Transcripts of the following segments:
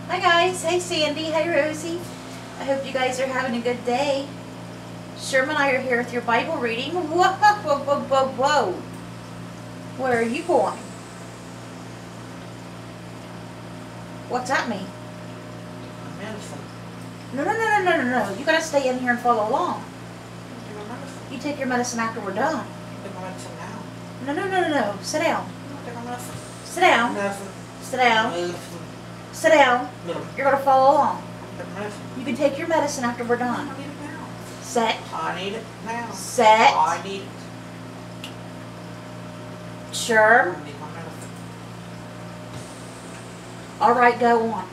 Hi guys, hey Sandy, hey Rosie. I hope you guys are having a good day. Sherman and I are here with your Bible reading. Whoa, whoa, whoa, whoa, whoa. Where are you going? What's that mean? Medicine. No. You gotta stay in here and follow along. Do my medicine. You take your medicine after we're done. Do my medicine now. No. Sit down. Do my medicine. Sit down. Medicine. Sit down. Medicine. Sit down. No. You're gonna follow along. Do my medicine. You can take your medicine after we're done. I need it now. Set. I need it now. Set. I need it. Sure. I need my medicine. Alright, go on.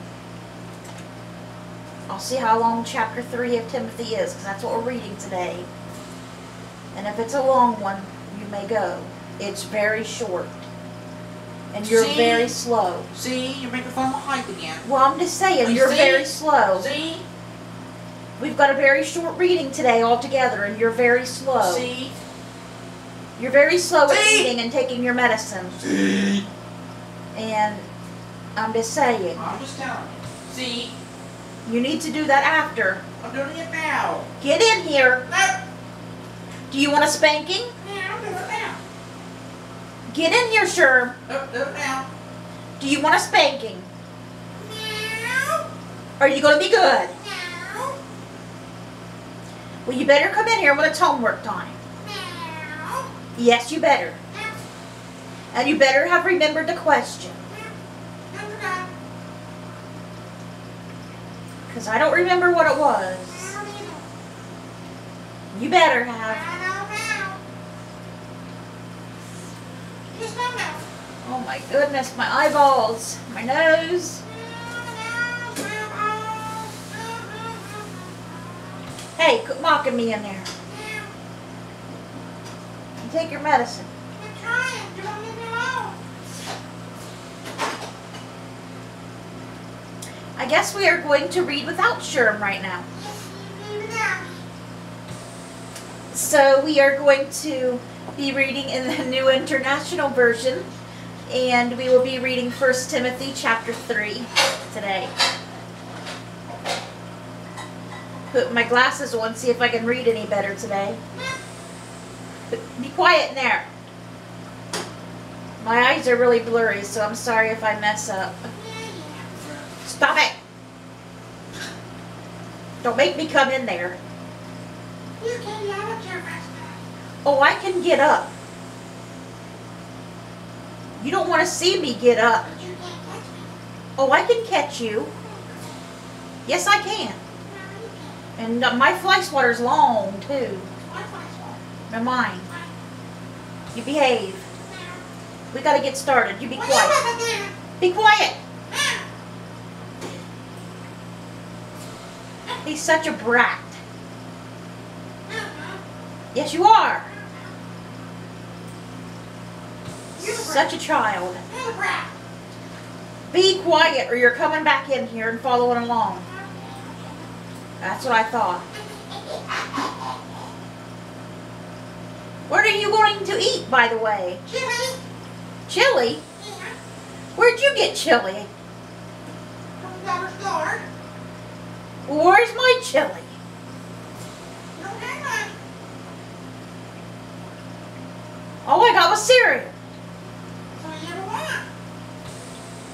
I'll see how long chapter 3 of Timothy is, because that's what we're reading today. And if it's a long one, you may go. It's very short. And you're See? very slow. See, you're making fun of my height again. Well, I'm just saying, You you're see? very slow. See? We've got a very short reading today altogether, and you're very slow. See? You're very slow at See? eating and taking your medicine. See? And I'm just saying, I'm just telling you. See? you need to do that after. I'm doing it now. Get in here. No. Do you want a spanking? Yeah, I'm doing it now. Get in here, Sherm. No, do it now. Do you want a spanking? No. Are you going to be good? No. Well, you better come in here when it's homework time. No. Yes, you better. And you better have remembered the question. Because I don't remember what it was. You better have. Oh my goodness, my eyeballs, my nose. Hey, quit mocking me in there. You take your medicine. I guess we are going to read without Sherm right now. So we are going to be reading in the New International Version, and we will be reading 1 Timothy chapter 3 today. Put my glasses on, see if I can read any better today. But be quiet in there. My eyes are really blurry, so I'm sorry if I mess up. Stop it! Don't make me come in there. Oh, I can get up. You don't want to see me get up. Oh, I can catch you. Yes, I can. And my fly swatter's long, too. They're mine. You behave. We gotta get started. You be quiet. Be quiet. He's such a brat. Yes, you are. Such a child. Be quiet or you're coming back in here and following along. That's what I thought. What are you going to eat, by the way? Chili. Chili? Yeah. Where'd you get chili? From the dollar store. Where's my chili? No, hang on. All I got was cereal. So you ever want?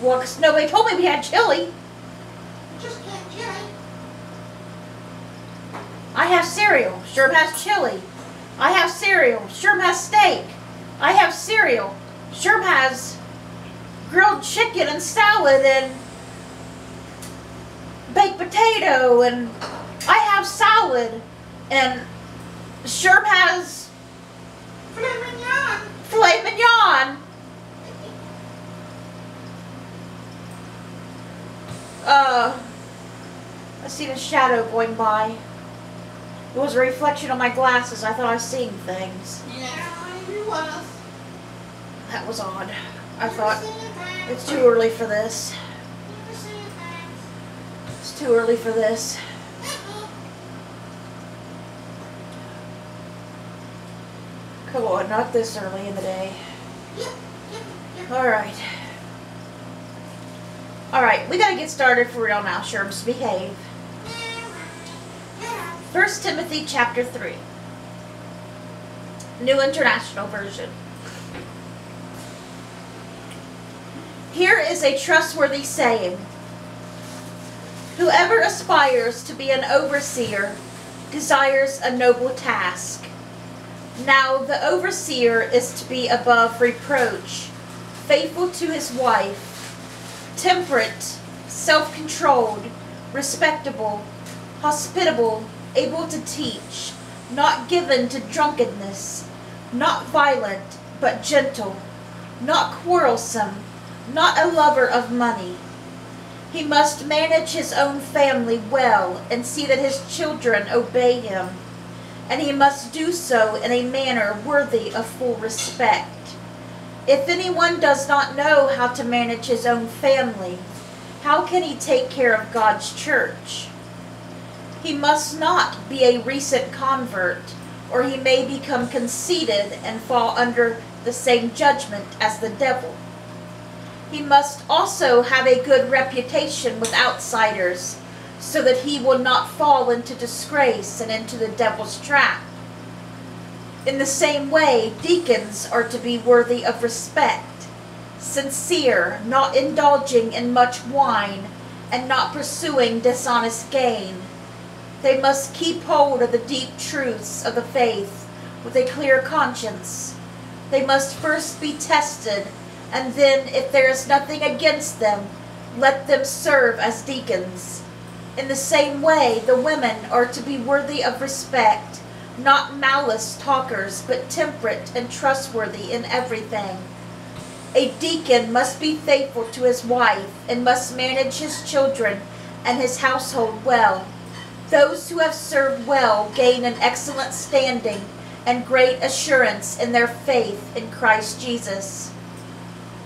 Well, 'cause nobody told me we had chili. You just can't chili. I have cereal. Sherm has chili. I have cereal. Sherm has steak. I have cereal. Sherm has grilled chicken and salad and baked potato, and I have salad, and Sherm has Filet mignon. filet mignon. I seen a shadow going by. It was a reflection on my glasses. I thought I was seeing things. Yeah, you was. That was odd. I thought it's too early for this. It's too early for this. Come on, not this early in the day. Alright. Alright, we gotta get started for real now, Sherms. Behave. 1 Timothy chapter 3. New International Version. Here is a trustworthy saying. Whoever aspires to be an overseer desires a noble task. Now the overseer is to be above reproach, faithful to his wife, temperate, self-controlled, respectable, hospitable, able to teach, not given to drunkenness, not violent, but gentle, not quarrelsome, not a lover of money. He must manage his own family well and see that his children obey him, and he must do so in a manner worthy of full respect. If anyone does not know how to manage his own family, how can he take care of God's church? He must not be a recent convert, or he may become conceited and fall under the same judgment as the devil. He must also have a good reputation with outsiders, so that he will not fall into disgrace and into the devil's trap. In the same way, deacons are to be worthy of respect, sincere, not indulging in much wine, and not pursuing dishonest gain. They must keep hold of the deep truths of the faith with a clear conscience. They must first be tested, and then, if there is nothing against them, let them serve as deacons. In the same way, the women are to be worthy of respect, not malice talkers, but temperate and trustworthy in everything. A deacon must be faithful to his wife, and must manage his children and his household well. Those who have served well gain an excellent standing and great assurance in their faith in Christ Jesus.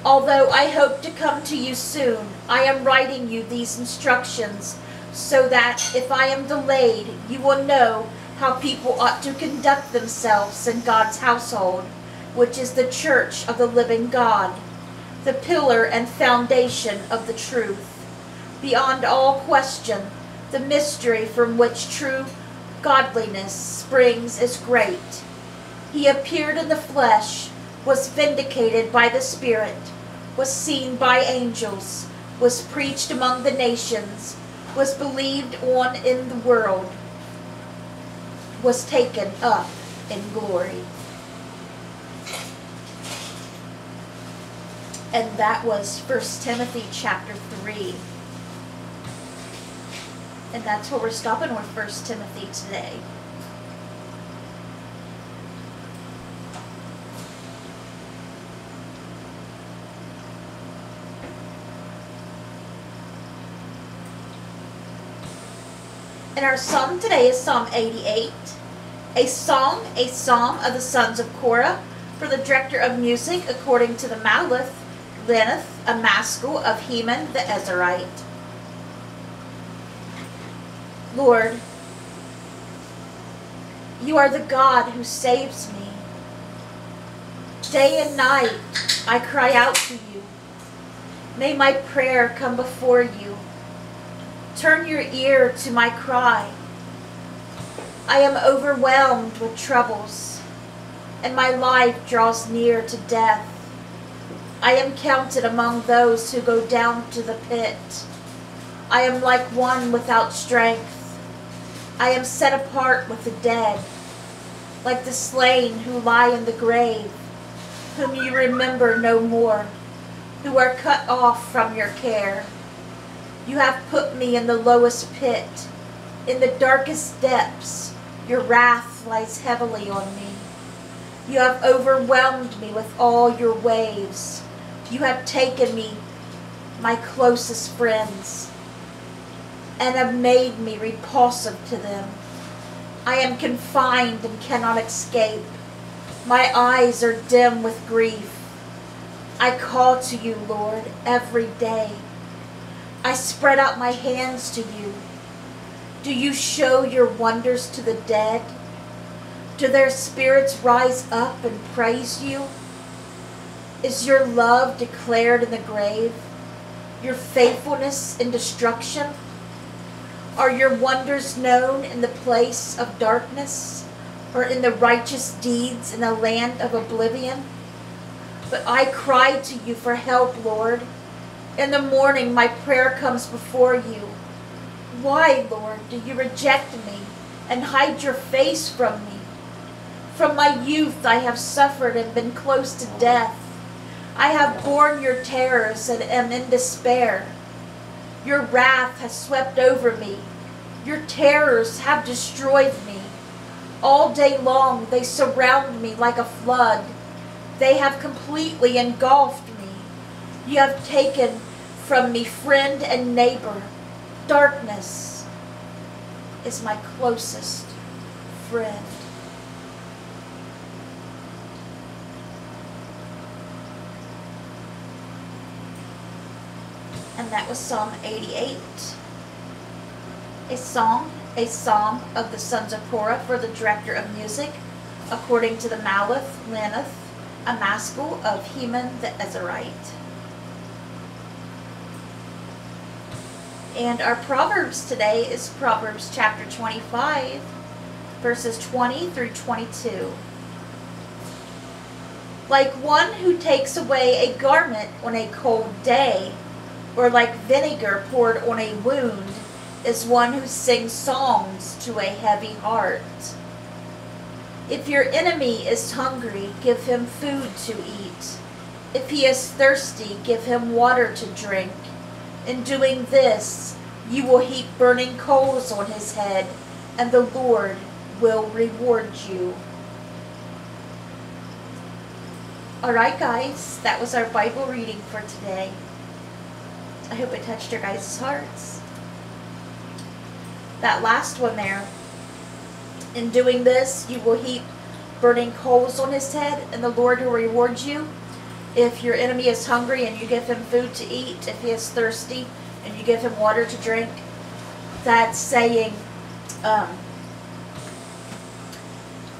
Although I hope to come to you soon, I am writing you these instructions so that if I am delayed, you will know how people ought to conduct themselves in God's household, which is the church of the living God, the pillar and foundation of the truth. Beyond all question, the mystery from which true godliness springs is great. He appeared in the flesh, was vindicated by the Spirit, was seen by angels, was preached among the nations, was believed on in the world, was taken up in glory. And that was 1 Timothy chapter 3. And that's where we're stopping with 1 Timothy today. And our psalm today is Psalm 88, a song, a psalm of the sons of Korah, for the director of music according to the Malith, Leneth, a maskil of Heman the Ezrahite. Lord, you are the God who saves me. Day and night I cry out to you. May my prayer come before you. Turn your ear to my cry. I am overwhelmed with troubles, and my life draws near to death. I am counted among those who go down to the pit. I am like one without strength. I am set apart with the dead, like the slain who lie in the grave, whom you remember no more, who are cut off from your care. You have put me in the lowest pit, in the darkest depths. Your wrath lies heavily on me. You have overwhelmed me with all your waves. You have taken me, my closest friends, and have made me repulsive to them. I am confined and cannot escape. My eyes are dim with grief. I call to you, Lord, every day. I spread out my hands to you. Do you show your wonders to the dead? Do their spirits rise up and praise you? Is your love declared in the grave? your faithfulness in destruction? Are your wonders known in the place of darkness, or in the righteous deeds in a land of oblivion? But I cry to you for help, Lord. In the morning my prayer comes before you. Why, Lord, do you reject me and hide your face from me? From my youth I have suffered and been close to death. I have borne your terrors and am in despair. Your wrath has swept over me. Your terrors have destroyed me. All day long they surround me like a flood. They have completely engulfed me. You have taken from me friend and neighbor. Darkness is my closest friend. And that was Psalm 88. A psalm of the sons of Korah for the director of music, according to the Maleth, Laneth, a maskil of Heman the Ezrahite. And our Proverbs today is Proverbs chapter 25, verses 20 through 22. Like one who takes away a garment on a cold day, or like vinegar poured on a wound, is one who sings songs to a heavy heart. If your enemy is hungry, give him food to eat. If he is thirsty, give him water to drink. In doing this, you will heap burning coals on his head, and the Lord will reward you. Alright guys, that was our Bible reading for today. I hope it touched your guys' hearts. That last one there. In doing this, you will heap burning coals on his head, and the Lord will reward you. If your enemy is hungry and you give him food to eat, if he is thirsty and you give him water to drink, that's saying,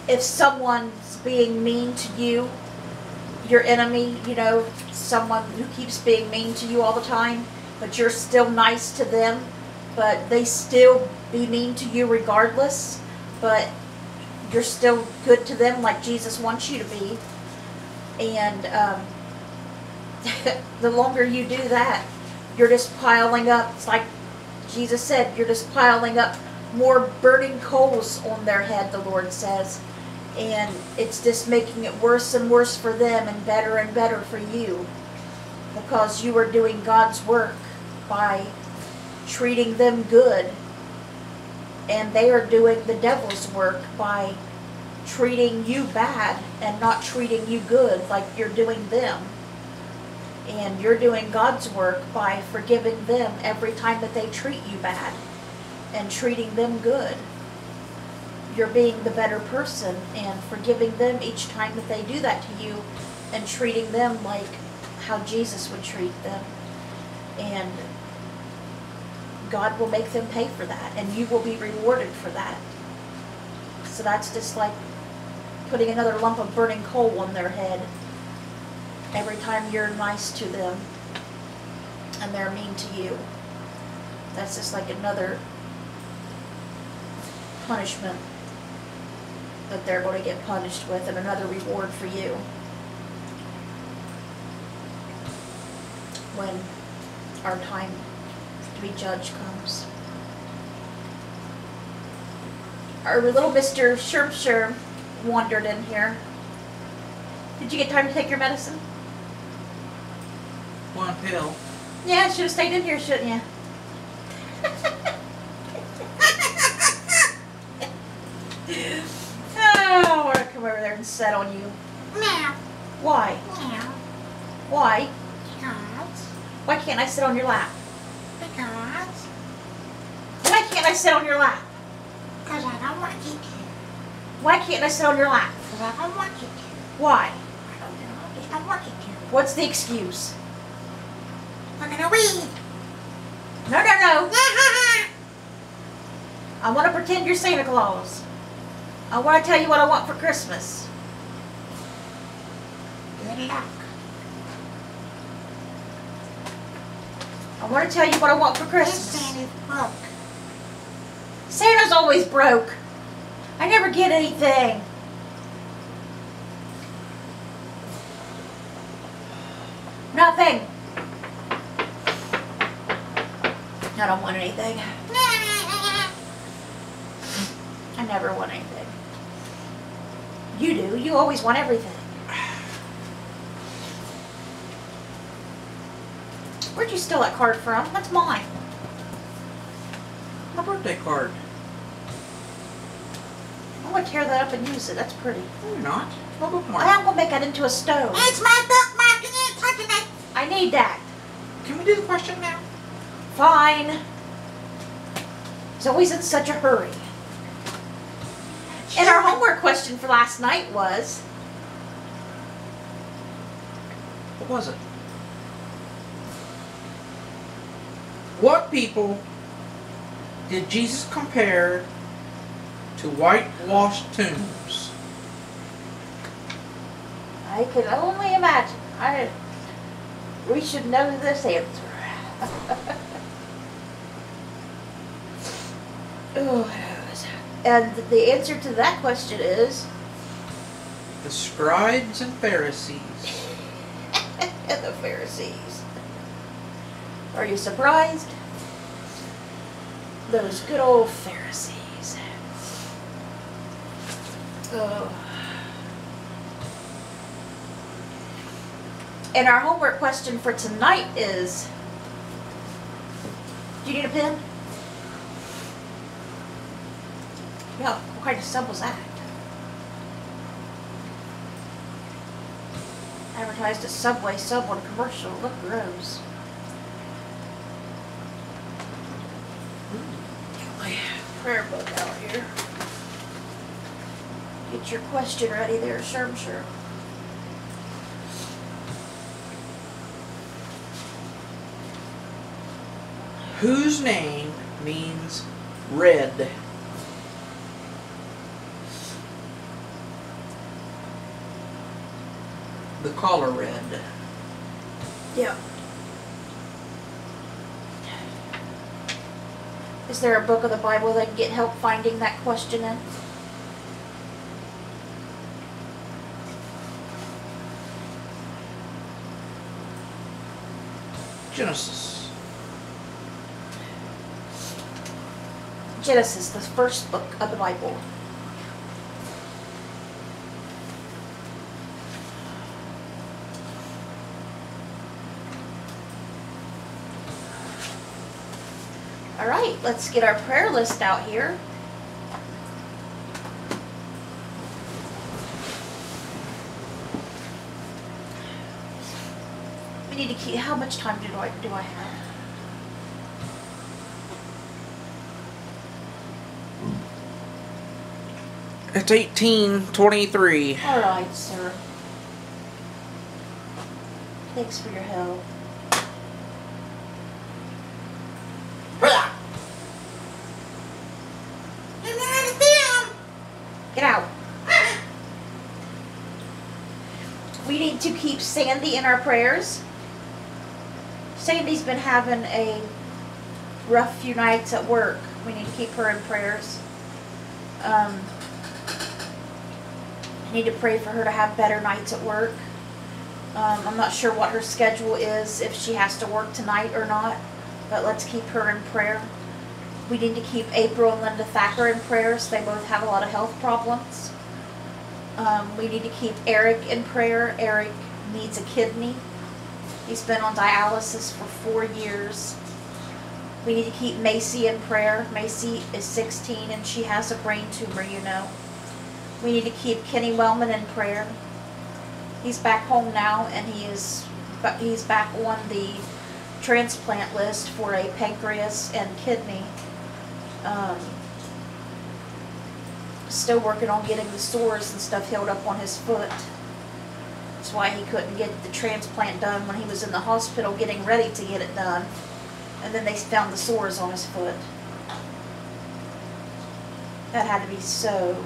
if someone's being mean to you, your enemy, someone who keeps being mean to you all the time, but you're still nice to them, but they still be mean to you regardless, but you're still good to them like Jesus wants you to be. And the longer you do that, you're just piling up. It's like Jesus said, you're just piling up more burning coals on their head, the Lord says. And it's just making it worse and worse for them and better for you, because you are doing God's work by treating them good, and they are doing the devil's work by treating you bad and not treating you good like you're doing them. And you're doing God's work by forgiving them every time that they treat you bad and treating them good. You're being the better person and forgiving them each time that they do that to you and treating them like how Jesus would treat them. And God will make them pay for that, and you will be rewarded for that. So that's just like putting another lump of burning coal on their head every time you're nice to them and they're mean to you. That's just like another punishment that they're going to get punished with, and another reward for you when our time to be judged comes. Our little Mr. Sherm wandered in here. Did you get time to take your medicine? One pill. Yeah, should have stayed in here, shouldn't you? Oh, I want to come over there and sit on you. Meow. Why? Meow. Why? Because. Why can't I sit on your lap? Because. Why can't I sit on your lap? Because I don't want you to. Why can't I sit on your lap? Because I don't want you to. Why? I don't know. I just don't want you to. What's the excuse? I'm gonna wee. No, no, no. I want to pretend you're Santa Claus. I want to tell you what I want for Christmas. Good luck. I I want to tell you what I want for This Christmas. Santa's broke. Santa's always broke. I never get anything. Nothing. I don't want anything. I never want anything. You do. You always want everything. Where'd you steal that card from? That's mine. My birthday card. I'm going to tear that up and use it. That's pretty. No, you're not. My bookmark. I am going to make that into a stone. It's my bookmark and you ain't touching it. I need that. Can we do the question now? Fine. He's always in such a hurry. And our homework question for last night was, What was it? What people did Jesus compare to whitewashed tombs? I can only imagine. We should know this answer. Oh, and the answer to that question is The scribes and Pharisees. the Pharisees. Are you surprised? Those good old Pharisees. Oh. And our homework question for tonight is, do you need a pen? Yeah, what kind of sub was that? Advertised a Subway sub on commercial. Look gross. Get my prayer book out here. Get your question ready there, Sure. Whose name means red? The collar red. Yeah. Is there a book of the Bible that can get help finding that question in? Genesis. Genesis, the first book of the Bible. All right, let's get our prayer list out here. We need to keep. How much time do I have? It's 18:23. All right, sir. Thanks for your help. Get out. We need to keep Sandy in our prayers. Sandy's been having a rough few nights at work. We need to keep her in prayers. I need to pray for her to have better nights at work. I'm not sure what her schedule is, if she has to work tonight or not, but let's keep her in prayer. We need to keep April and Linda Thacker in prayers. They both have a lot of health problems. We need to keep Eric in prayer. Eric needs a kidney. He's been on dialysis for 4 years. We need to keep Macy in prayer. Macy is 16 and she has a brain tumor, you know. We need to keep Kenny Wellman in prayer. He's back home now and he's back on the transplant list for a pancreas and kidney. Still working on getting the sores and stuff healed up on his foot. That's why he couldn't get the transplant done when he was in the hospital getting ready to get it done. And then they found the sores on his foot. That had to be so...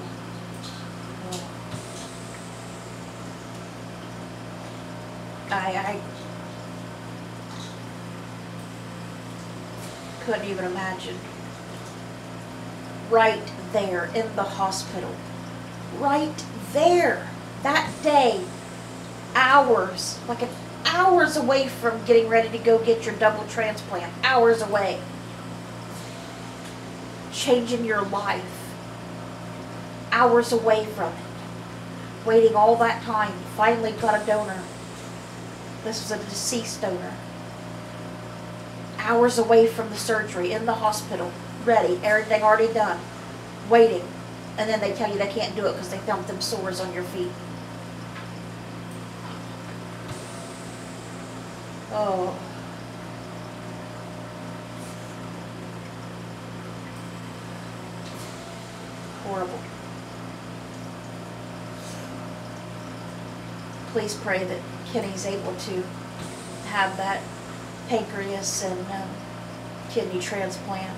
couldn't even imagine. Right there in the hospital. Right there. That day. Hours. Like hours away from getting ready to go get your double transplant. Hours away. Changing your life. Hours away from it. Waiting all that time. Finally got a donor. This was a deceased donor. Hours away from the surgery, in the hospital, ready, everything already done, waiting. And then they tell you they can't do it because they found them sores on your feet. Oh. Horrible. Please pray that Kenny's able to have that pancreas and kidney transplant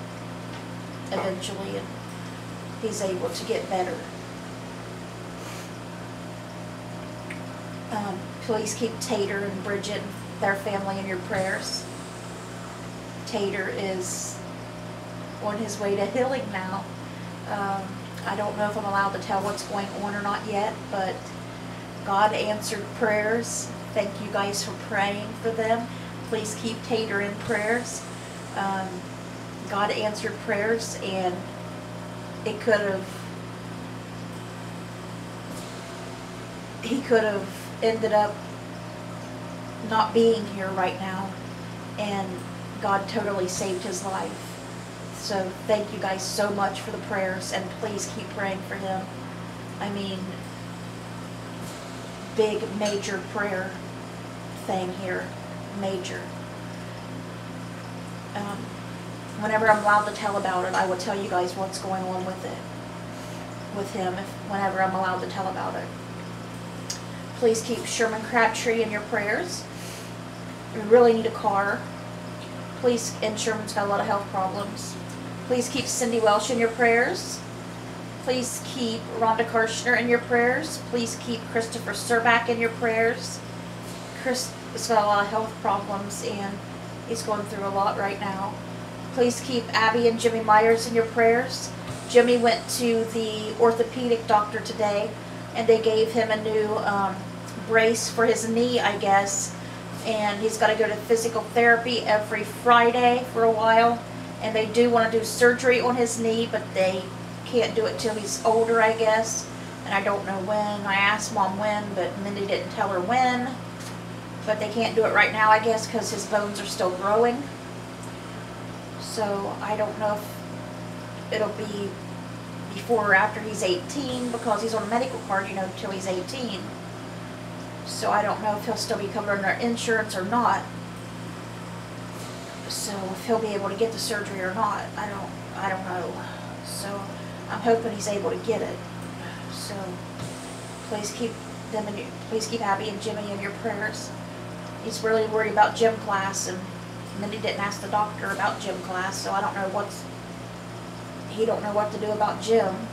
eventually, and he's able to get better. Please keep Tater and Bridget and their family in your prayers. Tater is on his way to healing now. I don't know if I'm allowed to tell what's going on or not yet, but God answered prayers. Thank you guys for praying for them. Please keep Tater in prayers. God answered prayers, and he could have ended up not being here right now, and God totally saved his life. So thank you guys so much for the prayers, and please keep praying for him. I mean, big, major prayer thing here. Major. Whenever I'm allowed to tell about it, I will tell you guys what's going on with it, with him, whenever I'm allowed to tell about it. Please keep Sherman Crabtree in your prayers. We really need a car. Please, and Sherman's got a lot of health problems. Please keep Cindy Welsh in your prayers. Please keep Rhonda Karshner in your prayers. Please keep Christopher Serback in your prayers. Chris has got a lot of health problems, and he's going through a lot right now. Please keep Abby and Jimmy Myers in your prayers. Jimmy went to the orthopedic doctor today, and they gave him a new brace for his knee, I guess. And he's got to go to physical therapy every Friday for a while. And they do want to do surgery on his knee, but they can't do it till he's older, I guess. And I don't know when. I asked Mom when, but Mindy didn't tell her when. But they can't do it right now, I guess, because his bones are still growing. So I don't know if it'll be before or after he's 18, because he's on a medical card, you know, till he's 18. So I don't know if he'll still be covered under insurance or not. So if he'll be able to get the surgery or not, I don't know. So I'm hoping he's able to get it. So please keep them in please keep Abby and Jimmy in your prayers. He's really worried about gym class, and Mindy didn't ask the doctor about gym class, so I don't know he don't know what to do about gym.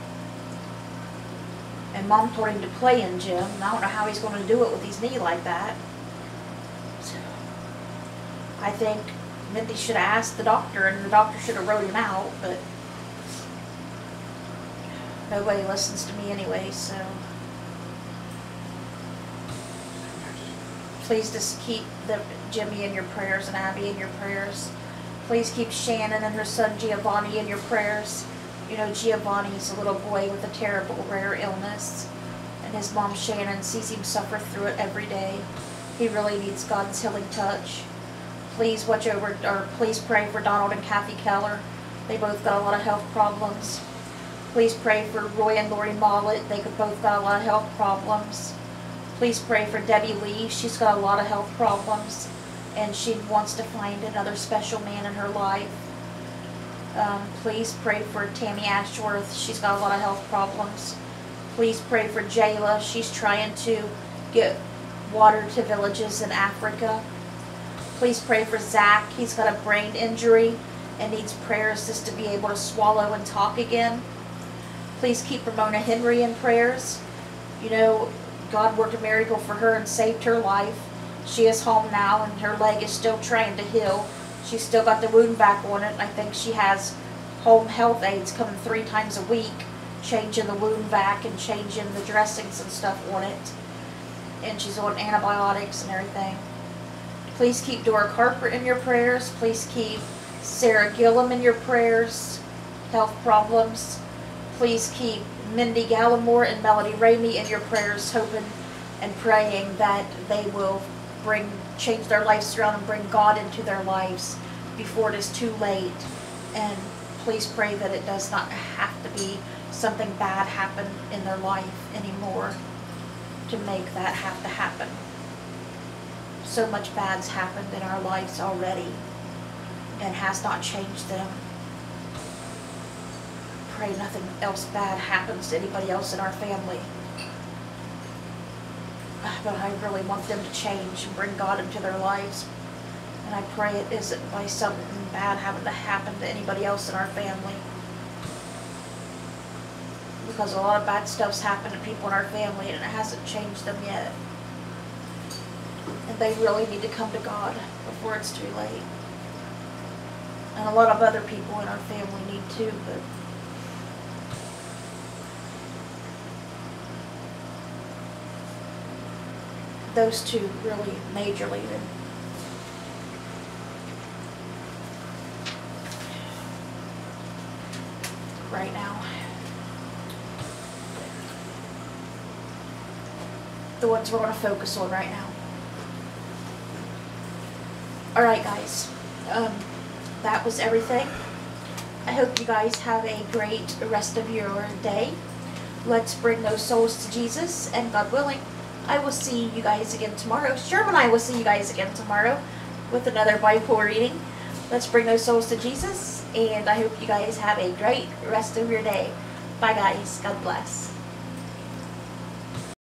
And Mom told him to play in gym, and I don't know how he's going to do it with his knee like that. So I think Mindy should have asked the doctor, and the doctor should have wrote him out, but nobody listens to me anyway, so please just keep Jimmy in your prayers and Abby in your prayers. Please keep Shannon and her son Giovanni in your prayers. You know, Giovanni's a little boy with a terrible, rare illness, and his mom Shannon sees him suffer through it every day. He really needs God's healing touch. Please watch over, or please pray for Donald and Kathy Keller. They both got a lot of health problems. Please pray for Roy and Lori Mollett. They both got a lot of health problems. Please pray for Debbie Lee. She's got a lot of health problems, and she wants to find another special man in her life. Please pray for Tammy Ashworth. She's got a lot of health problems. Please pray for Jayla. She's trying to get water to villages in Africa. Please pray for Zach. He's got a brain injury and needs prayers just to be able to swallow and talk again. Please keep Ramona Henry in prayers. You know, God worked a miracle for her and saved her life. She is home now, and her leg is still trying to heal. She's still got the wound vac on it. I think she has home health aides coming 3 times a week, changing the wound vac and changing the dressings and stuff on it. And she's on antibiotics and everything. Please keep Dora Carper in your prayers. Please keep Sarah Gillum in your prayers. Health problems. Please keep Mindy Gallimore and Melody Ramey in your prayers, hoping and praying that they will change their lives around and bring God into their lives before it is too late. And please pray that it does not have to be something bad happen in their life anymore to make that have to happen. So much bad's happened in our lives already and has not changed them. Pray nothing else bad happens to anybody else in our family. But I really want them to change and bring God into their lives. And I pray it isn't by something bad having to happen to anybody else in our family. Because a lot of bad stuff's happened to people in our family and it hasn't changed them yet. And they really need to come to God before it's too late. And a lot of other people in our family need to, but those two really majorly did. Right now. The ones we're going to focus on right now. Alright guys, that was everything. I hope you guys have a great rest of your day. Let's bring those souls to Jesus, and God willing, I will see you guys again tomorrow. Sherman and I will see you guys again tomorrow with another Bible reading. Let's bring those souls to Jesus, and I hope you guys have a great rest of your day. Bye guys. God bless.